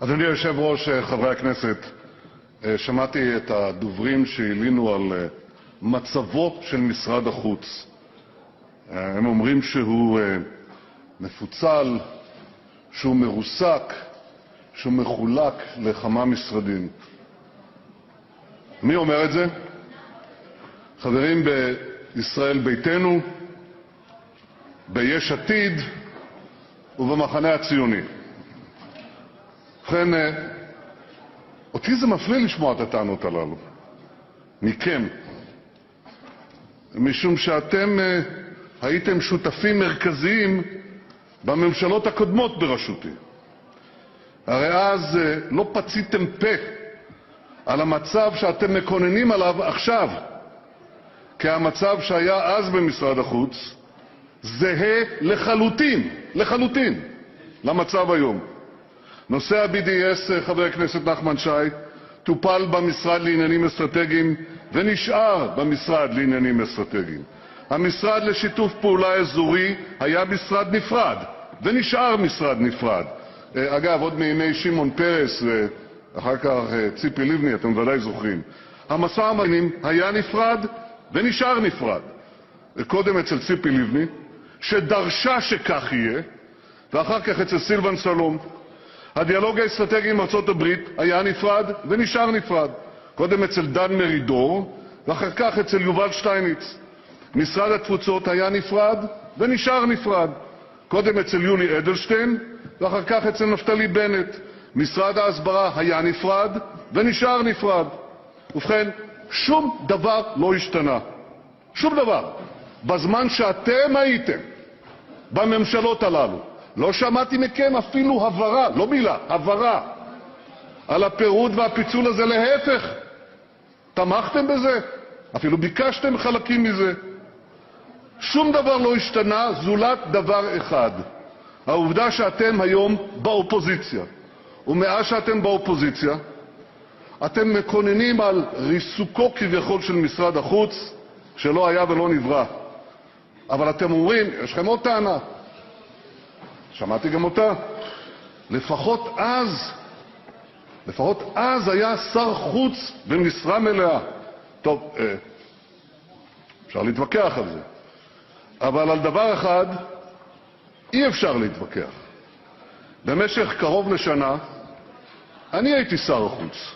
אדוני היושב-ראש, חברי הכנסת, שמעתי את הדוברים שהלינו על מצבו של משרד החוץ. הם אומרים שהוא מפוצל, שהוא מרוסק, שהוא מחולק לכמה משרדים. מי אומר את זה? חברים בישראל ביתנו, ביש עתיד ובמחנה הציוני. ובכן, אותי זה מפליא לשמוע את הטענות הללו מכם, משום שאתם הייתם שותפים מרכזיים בממשלות הקודמות בראשותי. הרי אז לא פציתם פה על המצב שאתם מקוננים עליו עכשיו, כי המצב שהיה אז במשרד החוץ זהה לחלוטין למצב היום. נושא ה-BDS, חבר הכנסת נחמן שי, טופל במשרד לעניינים אסטרטגיים ונשאר במשרד לעניינים אסטרטגיים. המשרד לשיתוף פעולה אזורי היה משרד נפרד ונשאר משרד נפרד. אגב, עוד מימי שמעון פרס ואחר כך ציפי לבני, אתם ודאי זוכרים. המשא ומתן היה נפרד ונשאר נפרד. קודם אצל ציפי לבני, שדרשה שכך יהיה, ואחר כך אצל סילבן שלום. הדיאלוג האסטרטגי עם ארצות הברית היה נפרד ונשאר נפרד. קודם אצל דן מרידור, ואחר כך אצל יובל שטייניץ. משרד התפוצות היה נפרד ונשאר נפרד. קודם אצל יולי אדלשטיין, ואחר כך אצל נפתלי בנט. משרד ההסברה היה נפרד ונשאר נפרד. ובכן, שום דבר לא השתנה. שום דבר. בזמן שאתם הייתם בממשלות הללו, לא שמעתי מכם אפילו הברה, לא מילה, הברה, על הפירוד והפיצול הזה. להפך, תמכתם בזה, אפילו ביקשתם חלקים מזה. שום דבר לא השתנה, זולת דבר אחד, העובדה שאתם היום באופוזיציה. ומאז שאתם באופוזיציה, אתם מקוננים על ריסוקו כביכול של משרד החוץ, שלא היה ולא נברא. אבל אתם אומרים, יש לכם עוד טענה, שמעתי גם אותה, לפחות אז היה שר חוץ במשרה מלאה. טוב, אפשר להתווכח על זה, אבל על דבר אחד אי אפשר להתווכח. במשך קרוב לשנה אני הייתי שר החוץ,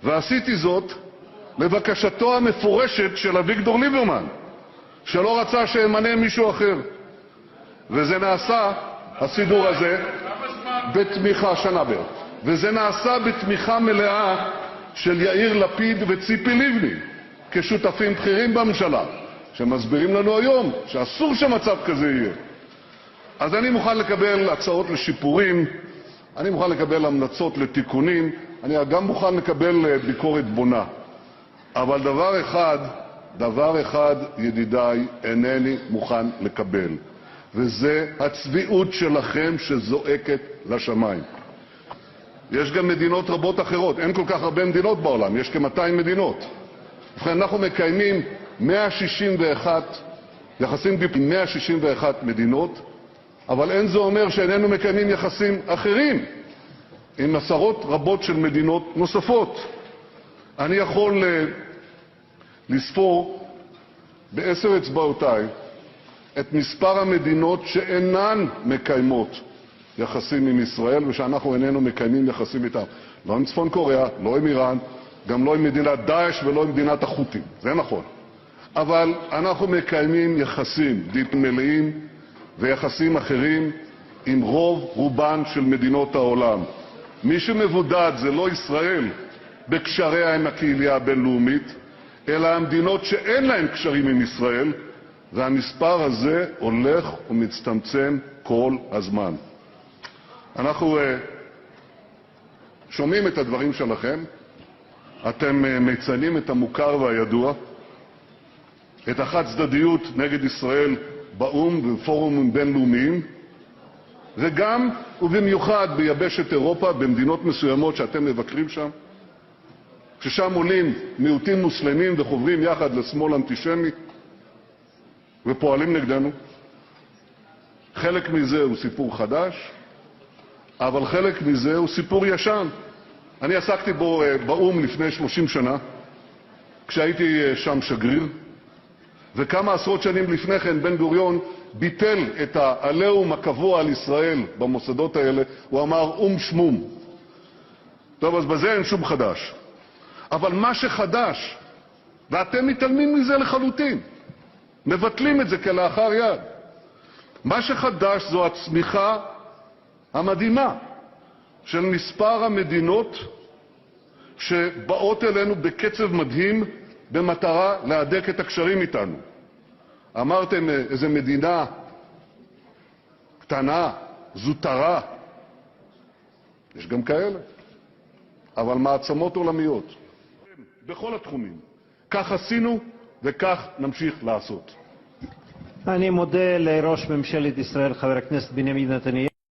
ועשיתי זאת לבקשתו המפורשת של אביגדור ליברמן, שלא רצה שימנה מישהו אחר. וזה נעשה, הסידור הזה, בתמיכה שנה בערך. וזה נעשה בתמיכה מלאה של יאיר לפיד וציפי לבני, כשותפים בכירים בממשלה, שמסבירים לנו היום שאסור שמצב כזה יהיה. אז אני מוכן לקבל הצעות לשיפורים, אני מוכן לקבל המלצות לתיקונים, אני גם מוכן לקבל ביקורת בונה. אבל דבר אחד, ידידיי, אינני מוכן לקבל, וזה הצביעות שלכם שזועקת לשמיים. יש גם מדינות רבות אחרות, אין כל כך הרבה מדינות בעולם, יש כ-200 מדינות. ובכן, אנחנו מקיימים 161 יחסים דיפלומטיים עם 161 מדינות, אבל אין זה אומר שאיננו מקיימים יחסים אחרים עם עשרות רבות של מדינות נוספות. אני יכול לספור ב10 אצבעותיי את מספר המדינות שאינן מקיימות יחסים עם ישראל, ושאנחנו איננו מקיימים יחסים איתם. לא עם צפון קוריאה, לא עם איראן, גם לא עם מדינת דאעש ולא עם מדינת החות'ים. זה נכון. אבל אנחנו מקיימים יחסים מלאים ויחסים אחרים עם רובן של מדינות העולם. מי שמבודד זה לא ישראל בקשריה עם הקהילה הבינלאומית, אלא המדינות שאין להן קשרים עם ישראל, והמספר הזה הולך ומצטמצם כל הזמן. אנחנו שומעים את הדברים שלכם, אתם מציינים את המוכר והידוע, את החד-צדדיות נגד ישראל באו"ם ובפורומים בינלאומיים, וגם ובמיוחד ביבשת אירופה, במדינות מסוימות שאתם מבקרים שם, ששם עולים מיעוטים מוסלמים וחוברים יחד לשמאל אנטישמי ופועלים נגדנו. חלק מזה הוא סיפור חדש, אבל חלק מזה הוא סיפור ישן. אני עסקתי בו באו"ם לפני 30 שנה, כשהייתי שם שגריר, וכמה עשרות שנים לפני כן בן גוריון ביטל את העליהום הקבוע על ישראל במוסדות האלה, הוא אמר אום שמום. טוב, אז בזה אין שום חדש. אבל מה שחדש, ואתם מתעלמים מזה לחלוטין, מבטלים את זה כלאחר יד, מה שחדש זו הצמיחה המדהימה של מספר המדינות שבאות אלינו בקצב מדהים במטרה להדק את הקשרים איתנו. אמרתם איזה מדינה קטנה, זוטרה. יש גם כאלה, אבל מעצמות עולמיות בכל התחומים. כך עשינו וכך נמשיך לעשות. אני מודה לראש ממשלת ישראל חבר הכנסת בנימין נתניהו.